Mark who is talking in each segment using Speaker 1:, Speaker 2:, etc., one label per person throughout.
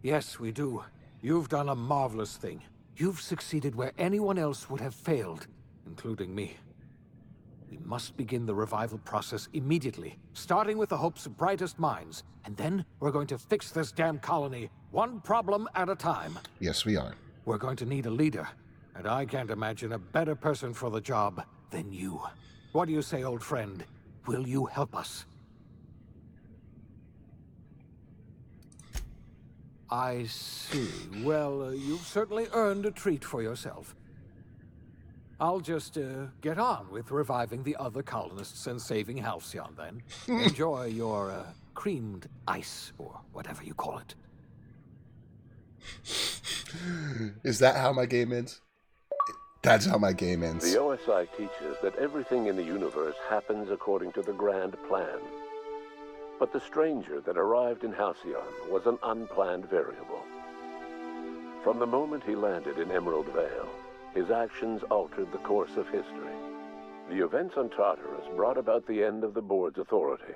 Speaker 1: Yes, we do. You've done a marvelous thing. You've succeeded where anyone else would have failed, including me. We must begin the revival process immediately, starting with the Hope's brightest minds. And then we're going to fix this damn colony, one problem at a time.
Speaker 2: Yes, we are.
Speaker 1: We're going to need a leader, and I can't imagine a better person for the job than you. What do you say, old friend? Will you help us? I see. Well, you've certainly earned a treat for yourself. I'll just get on with reviving the other colonists and saving Halcyon, then. Enjoy your creamed ice, or whatever you call it.
Speaker 2: Is that how my game ends? That's how my game ends.
Speaker 3: The OSI teaches that everything in the universe happens according to the grand plan. But the stranger that arrived in Halcyon was an unplanned variable. From the moment he landed in Emerald Vale, his actions altered the course of history. The events on Tartarus brought about the end of the board's authority.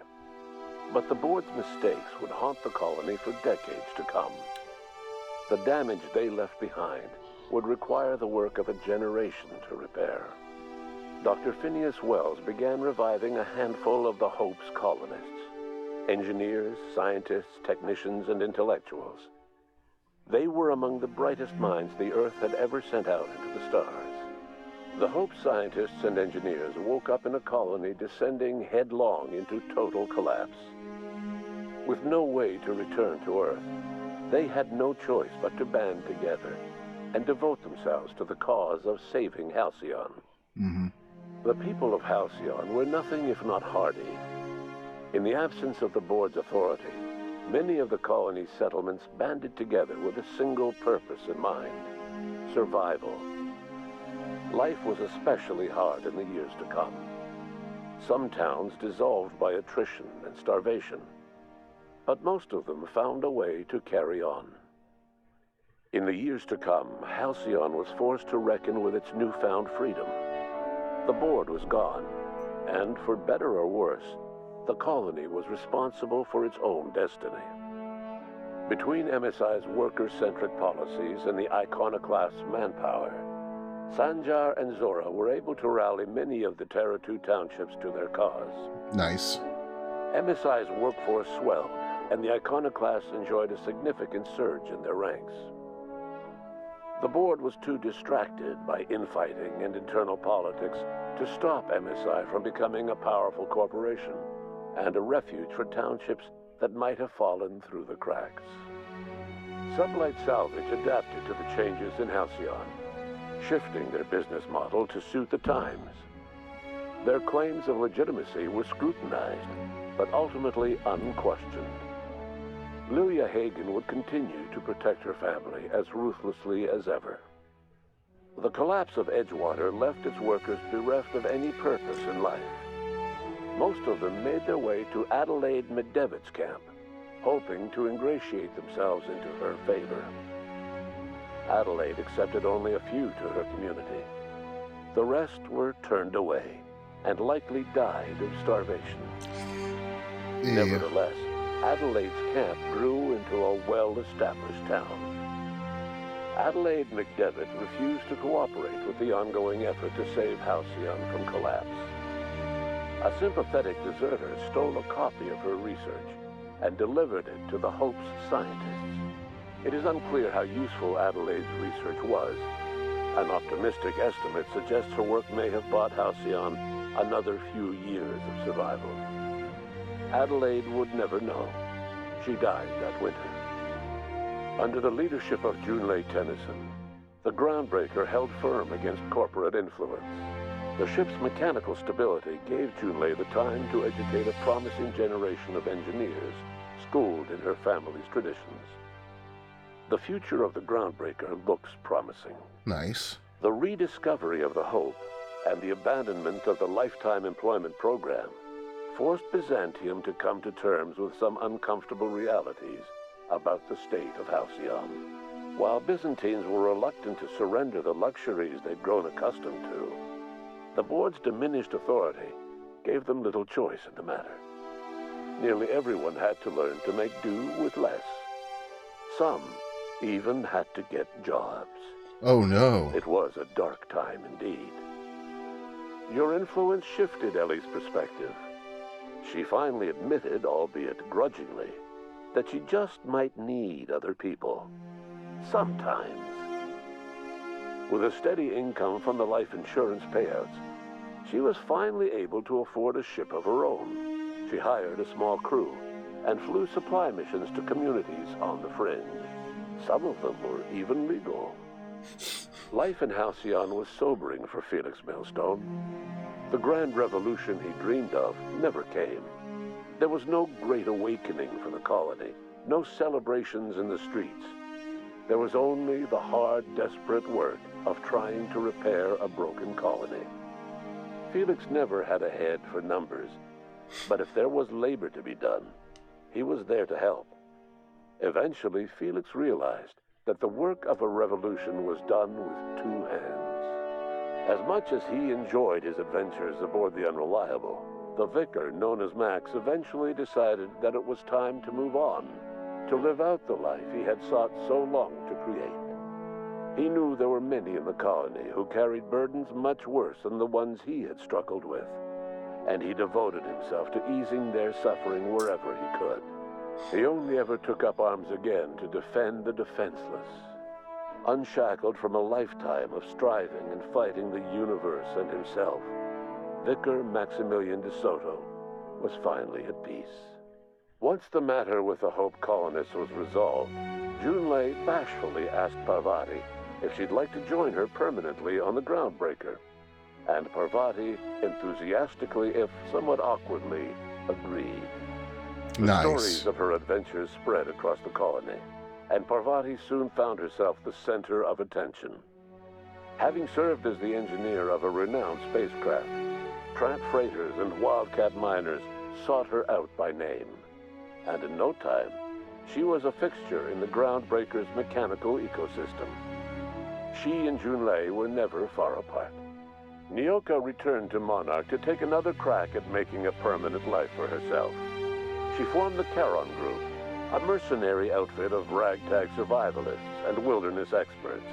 Speaker 3: But the board's mistakes would haunt the colony for decades to come. The damage they left behind would require the work of a generation to repair. Dr. Phineas Wells began reviving a handful of the Hope's colonists. Engineers, scientists, technicians, and intellectuals. They were among the brightest minds the Earth had ever sent out into the stars. The Hope scientists and engineers woke up in a colony descending headlong into total collapse. With no way to return to Earth, they had no choice but to band together and devote themselves to the cause of saving Halcyon. The people of Halcyon were nothing if not hardy. In the absence of the board's authority, many of the colony's settlements banded together with a single purpose in mind: survival. Life was especially hard in the years to come. Some towns dissolved by attrition and starvation, but most of them found a way to carry on. In the years to come, Halcyon was forced to reckon with its newfound freedom. The board was gone, and for better or worse, the colony was responsible for its own destiny. Between MSI's worker-centric policies and the iconoclast's manpower, Sanjar and Zora were able to rally many of the Terra 2 townships to their cause.
Speaker 2: Nice.
Speaker 3: MSI's workforce swelled, and the iconoclasts enjoyed a significant surge in their ranks. The board was too distracted by infighting and internal politics to stop MSI from becoming a powerful corporation and a refuge for townships that might have fallen through the cracks. Sublight Salvage adapted to the changes in Halcyon, shifting their business model to suit the times. Their claims of legitimacy were scrutinized, but ultimately unquestioned. Lilia Hagen would continue to protect her family as ruthlessly as ever. The collapse of Edgewater left its workers bereft of any purpose in life. Most of them made their way to Adelaide Medevit's camp, hoping to ingratiate themselves into her favor. Adelaide accepted only a few to her community. The rest were turned away and likely died of starvation.
Speaker 2: Yeah.
Speaker 3: Nevertheless, Adelaide's camp grew into a well-established town. Adelaide McDevitt refused to cooperate with the ongoing effort to save Halcyon from collapse. A sympathetic deserter stole a copy of her research and delivered it to the Hope's scientists. It is unclear how useful Adelaide's research was. An optimistic estimate suggests her work may have bought Halcyon another few years of survival. Adelaide would never know. She died that winter. Under the leadership of Junlei Tennyson, the Groundbreaker held firm against corporate influence. The ship's mechanical stability gave Junlei the time to educate a promising generation of engineers, schooled in her family's traditions. The future of the Groundbreaker looks promising.
Speaker 2: Nice.
Speaker 3: The rediscovery of the Hope and the abandonment of the lifetime employment program forced Byzantium to come to terms with some uncomfortable realities about the state of Halcyon. While Byzantines were reluctant to surrender the luxuries they'd grown accustomed to, the board's diminished authority gave them little choice in the matter. Nearly everyone had to learn to make do with less. Some even had to get jobs.
Speaker 2: Oh no.
Speaker 3: It was a dark time indeed. Your influence shifted Ellie's perspective. She finally admitted, albeit grudgingly, that she just might need other people. Sometimes. With a steady income from the life insurance payouts, she was finally able to afford a ship of her own. She hired a small crew and flew supply missions to communities on the fringe. Some of them were even legal. Life in Halcyon was sobering for Felix Millstone. The grand revolution he dreamed of never came. There was no great awakening for the colony, no celebrations in the streets. There was only the hard, desperate work of trying to repair a broken colony. Felix never had a head for numbers, but if there was labor to be done, he was there to help. Eventually, Felix realized that the work of a revolution was done with two hands. As much as he enjoyed his adventures aboard the Unreliable, the vicar, known as Max, eventually decided that it was time to move on, to live out the life he had sought so long to create. He knew there were many in the colony who carried burdens much worse than the ones he had struggled with, and he devoted himself to easing their suffering wherever he could. He only ever took up arms again to defend the defenseless. Unshackled from a lifetime of striving and fighting the universe and himself, Vicar Maximilian de Soto was finally at peace. Once the matter with the Hope colonists was resolved, Junlei bashfully asked Parvati if she'd like to join her permanently on the Groundbreaker, and Parvati enthusiastically, if somewhat awkwardly, agreed. The
Speaker 2: Nice.
Speaker 3: stories of her adventures spread across the colony, and Parvati soon found herself the center of attention. Having served as the engineer of a renowned spacecraft, tramp freighters and wildcat miners sought her out by name. And in no time, she was a fixture in the Groundbreaker's mechanical ecosystem. She and Junlei were never far apart. Nyoka returned to Monarch to take another crack at making a permanent life for herself. She formed the Charon Group, a mercenary outfit of ragtag survivalists and wilderness experts.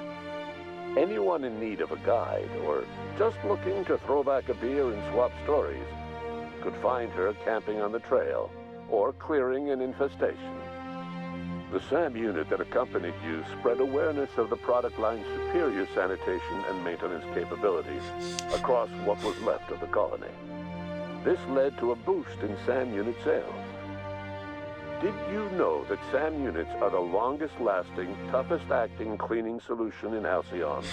Speaker 3: Anyone in need of a guide, or just looking to throw back a beer and swap stories, could find her camping on the trail or clearing an infestation. The SAM unit that accompanied you spread awareness of the product line's superior sanitation and maintenance capabilities across what was left of the colony. This led to a boost in SAM unit sales. Did you know that SAM units are the longest-lasting, toughest-acting cleaning solution in Halcyon?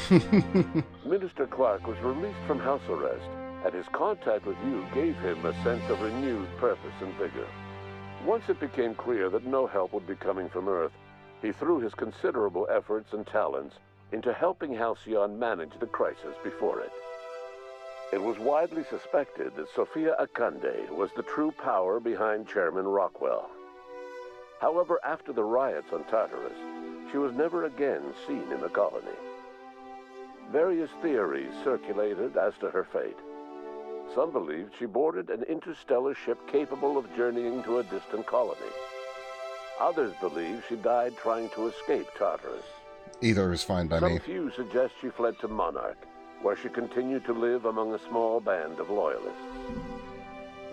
Speaker 3: Minister Clark was released from house arrest, and his contact with you gave him a sense of renewed purpose and vigor. Once it became clear that no help would be coming from Earth, he threw his considerable efforts and talents into helping Halcyon manage the crisis before it. It was widely suspected that Sophia Akande was the true power behind Chairman Rockwell. However, after the riots on Tartarus, she was never again seen in the colony. Various theories circulated as to her fate. Some believed she boarded an interstellar ship capable of journeying to a distant colony. Others believed she died trying to escape Tartarus.
Speaker 2: Either is fine by me.
Speaker 3: Some few suggest she fled to Monarch, where she continued to live among a small band of loyalists.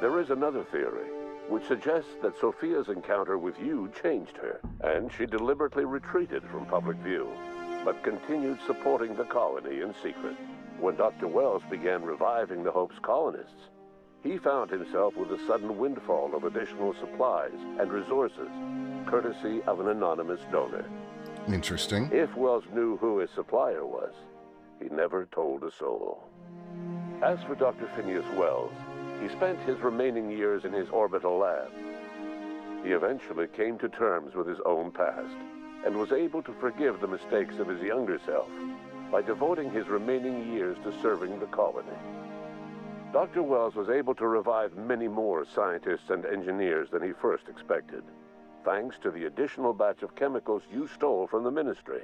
Speaker 3: There is another theory, which suggests that Sophia's encounter with you changed her, and she deliberately retreated from public view, but continued supporting the colony in secret. When Dr. Wells began reviving the Hope's colonists, he found himself with a sudden windfall of additional supplies and resources, courtesy of an anonymous donor.
Speaker 2: Interesting.
Speaker 3: If Wells knew who his supplier was, he never told a soul. As for Dr. Phineas Wells, he spent his remaining years in his orbital lab. He eventually came to terms with his own past and was able to forgive the mistakes of his younger self by devoting his remaining years to serving the colony. Dr. Wells was able to revive many more scientists and engineers than he first expected, thanks to the additional batch of chemicals you stole from the Ministry.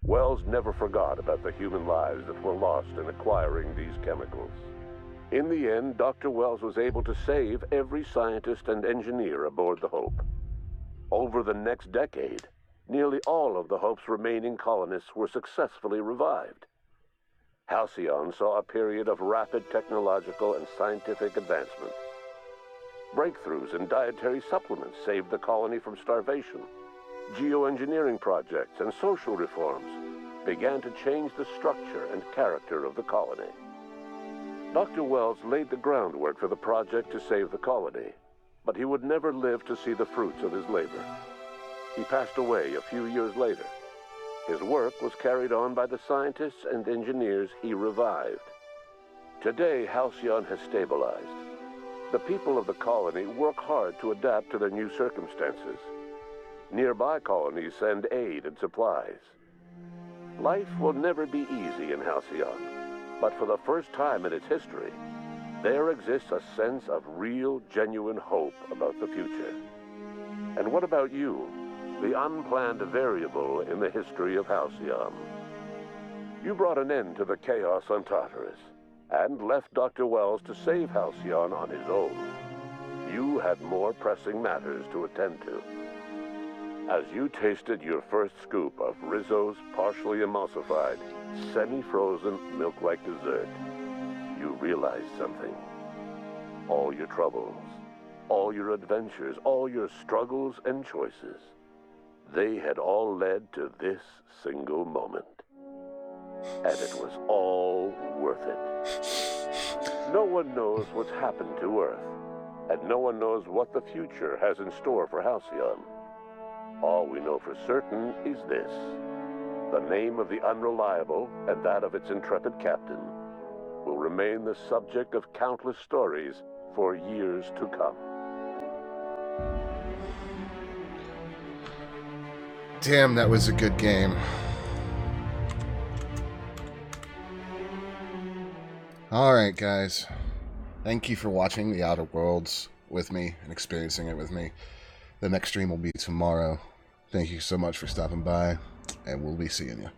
Speaker 3: Wells never forgot about the human lives that were lost in acquiring these chemicals. In the end, Dr. Wells was able to save every scientist and engineer aboard the Hope. Over the next decade, nearly all of the Hope's remaining colonists were successfully revived. Halcyon saw a period of rapid technological and scientific advancement. Breakthroughs in dietary supplements saved the colony from starvation. Geoengineering projects and social reforms began to change the structure and character of the colony. Dr. Wells laid the groundwork for the project to save the colony, but he would never live to see the fruits of his labor. He passed away a few years later. His work was carried on by the scientists and engineers he revived. Today, Halcyon has stabilized. The people of the colony work hard to adapt to their new circumstances. Nearby colonies send aid and supplies. Life will never be easy in Halcyon, but for the first time in its history, there exists a sense of real, genuine hope about the future. And what about you, the unplanned variable in the history of Halcyon? You brought an end to the chaos on Tartarus, and left Dr. Wells to save Halcyon on his own. You had more pressing matters to attend to. As you tasted your first scoop of Rizzo's partially emulsified, semi-frozen milk-like dessert, you realized something. All your troubles, all your adventures, all your struggles and choices, they had all led to this single moment. And it was all worth it. No one knows what's happened to Earth, and no one knows what the future has in store for Halcyon. All we know for certain is this: the name of the Unreliable and that of its intrepid captain will remain the subject of countless stories for years to come.
Speaker 2: Damn, that was a good game. Alright, guys. Thank you for watching The Outer Worlds with me and experiencing it with me. The next stream will be tomorrow. Thank you so much for stopping by, and we'll be seeing you.